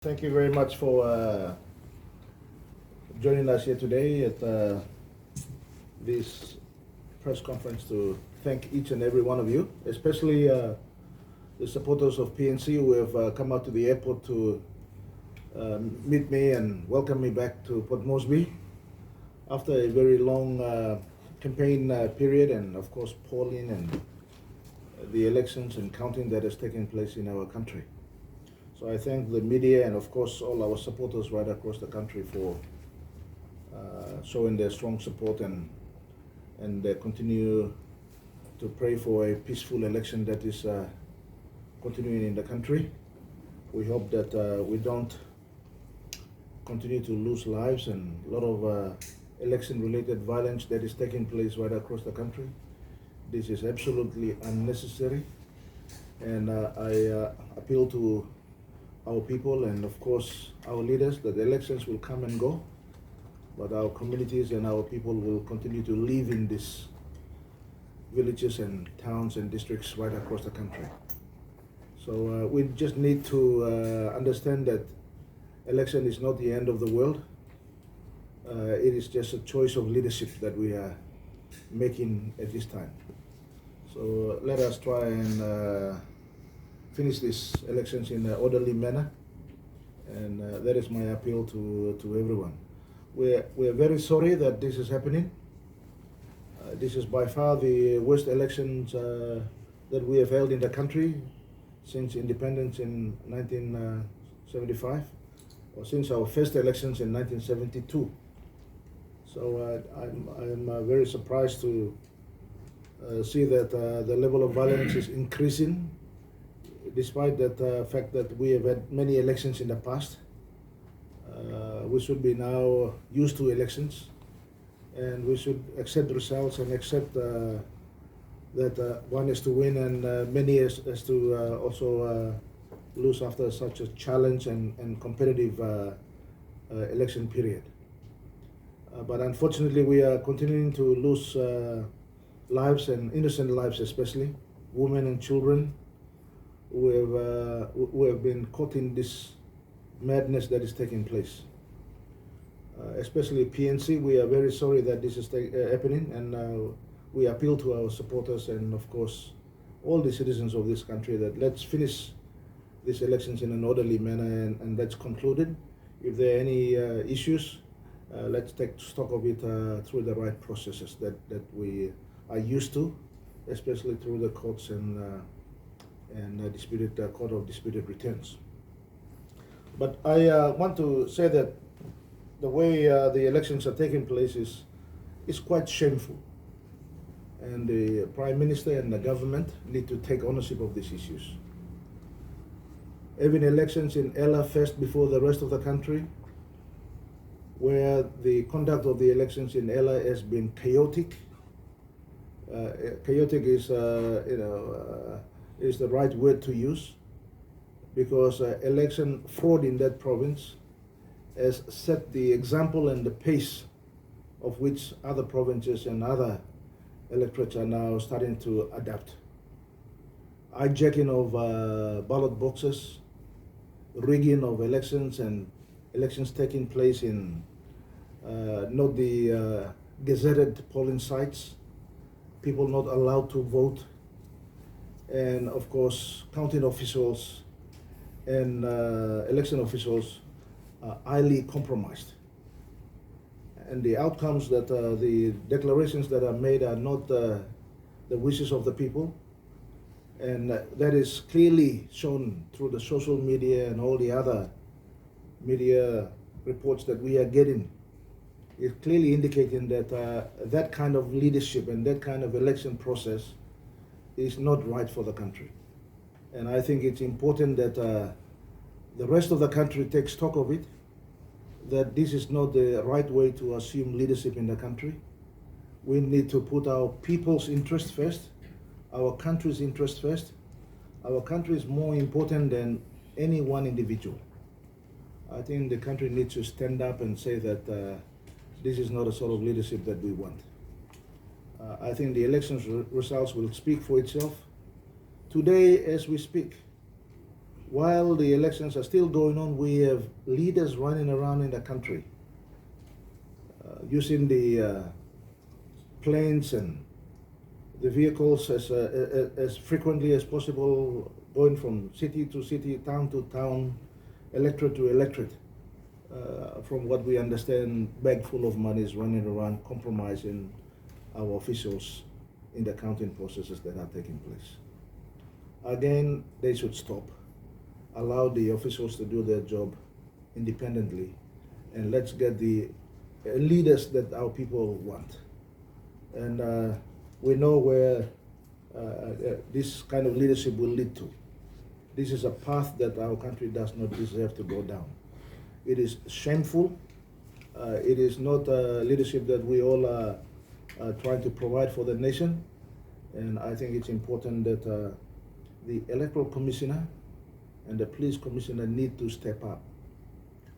Thank you very much for joining us here today at this press conference to thank each and every one of you, especially the supporters of PNC who have come out to the airport to meet me and welcome me back to Port Moresby after a very long campaign period and of course polling and the elections and counting that has taken place in our country. So I thank the media and of course all our supporters right across the country for showing their strong support and they continue to pray for a peaceful election that is continuing in the country. We hope that we don't continue to lose lives and a lot of election-related violence that is taking place right across the country. This is absolutely unnecessary, and I appeal to our people and of course our leaders that the elections will come and go, but our communities and our people will continue to live in these villages and towns and districts right across the country. So we just need to understand that election is not the end of the world. It is just a choice of leadership that we are making at this time. So let us try and finish these elections in an orderly manner, and that is my appeal to everyone. We're very sorry that this is happening. This is by far the worst elections that we have held in the country since independence in 1975, or since our first elections in 1972. So I'm very surprised to see that the level of violence is increasing, despite that fact that we have had many elections in the past. We should be now used to elections, and we should accept results and accept that one is to win and many is to also lose after such a challenge and competitive election period. But unfortunately we are continuing to lose lives, and innocent lives especially, women and children who have been caught in this madness that is taking place. Especially PNC, we are very sorry that this is happening, and we appeal to our supporters and of course all the citizens of this country that let's finish these elections in an orderly manner and let's conclude it. If there are any issues, let's take stock of it through the right processes that we are used to, especially through the courts and Court of Disputed Returns. But I want to say that the way the elections are taking place is quite shameful, and the Prime Minister and the government need to take ownership of these issues. Having elections in Ella first before the rest of the country, where the conduct of the elections in Ella has been chaotic. Chaotic is is the right word to use, because election fraud in that province has set the example and the pace of which other provinces and other electorates are now starting to adapt. Hijacking of ballot boxes, rigging of elections, and elections taking place in not the gazetted polling sites, people not allowed to vote, and of course counting officials and election officials are highly compromised. And the outcomes that the declarations that are made are not the wishes of the people, and that is clearly shown through the social media and all the other media reports that we are getting. It's clearly indicating that that kind of leadership and that kind of election process is not right for the country. And I think it's important that the rest of the country takes stock of it, that this is not the right way to assume leadership in the country. We need to put our people's interest first, our country's interest first. Our country is more important than any one individual. I think the country needs to stand up and say that this is not a sort of leadership that we want. I think the elections results will speak for itself. Today, as we speak, while the elections are still going on, we have leaders running around in the country using the planes and the vehicles as frequently as possible, going from city to city, town to town, electorate to electorate. From what we understand, bag full of money is running around compromising our officials in the counting processes that are taking place. Again, they should stop. Allow the officials to do their job independently, and let's get the leaders that our people want. And we know where this kind of leadership will lead to. This is a path that our country does not deserve to go down. It is shameful. It is not a leadership that we all are trying to provide for the nation. And I think it's important that the electoral commissioner and the police commissioner need to step up.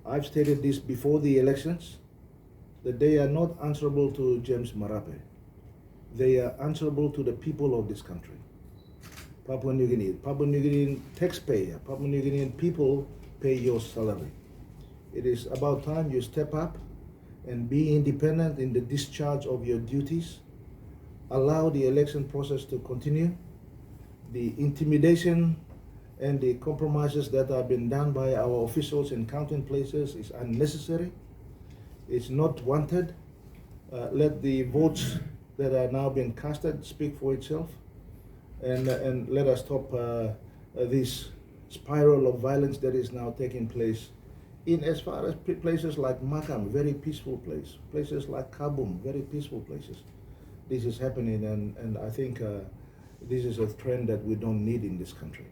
I've stated this before the elections, that they are not answerable to James Marape. They are answerable to the people of this country. Papua New Guinean taxpayer, Papua New Guinean people pay your salary. It is about time you step up and be independent in the discharge of your duties. Allow the election process to continue. The intimidation and the compromises that have been done by our officials in counting places is unnecessary. It's not wanted. Let the votes that are now being casted speak for itself, and let us stop this spiral of violence that is now taking place in as far as places like Makam, very peaceful place, places like Kabum, very peaceful places. This is happening, and I think this is a trend that we don't need in this country.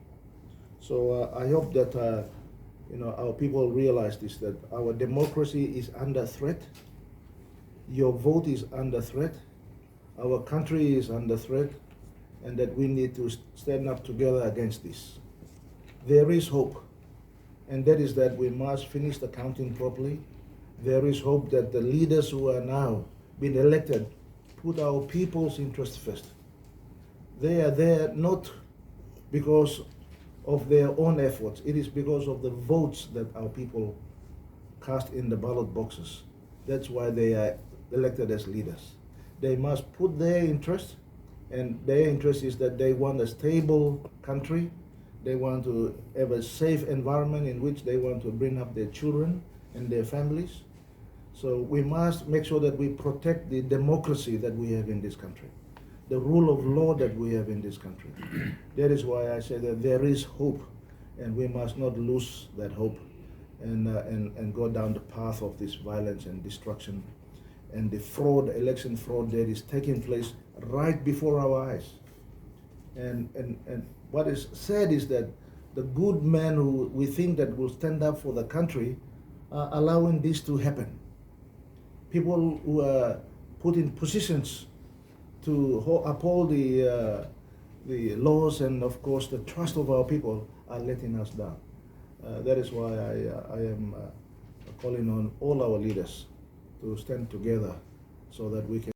So I hope that our people realize this, that our democracy is under threat. Your vote is under threat. Our country is under threat, and that we need to stand up together against this. There is hope, and that is that we must finish the counting properly. There is hope that the leaders who are now being elected put our people's interest first. They are there not because of their own efforts. It is because of the votes that our people cast in the ballot boxes. That's why they are elected as leaders. They must put their interest, and their interest is that they want a stable country. They want to have a safe environment in which they want to bring up their children and their families. So we must make sure that we protect the democracy that we have in this country, the rule of law that we have in this country. That is why I say that there is hope, and we must not lose that hope and go down the path of this violence and destruction and the fraud, election fraud that is taking place right before our eyes. And what is sad is that the good men who we think that will stand up for the country are allowing this to happen. People who are put in positions to uphold the laws and, of course, the trust of our people are letting us down. That is why I am calling on all our leaders to stand together so that we can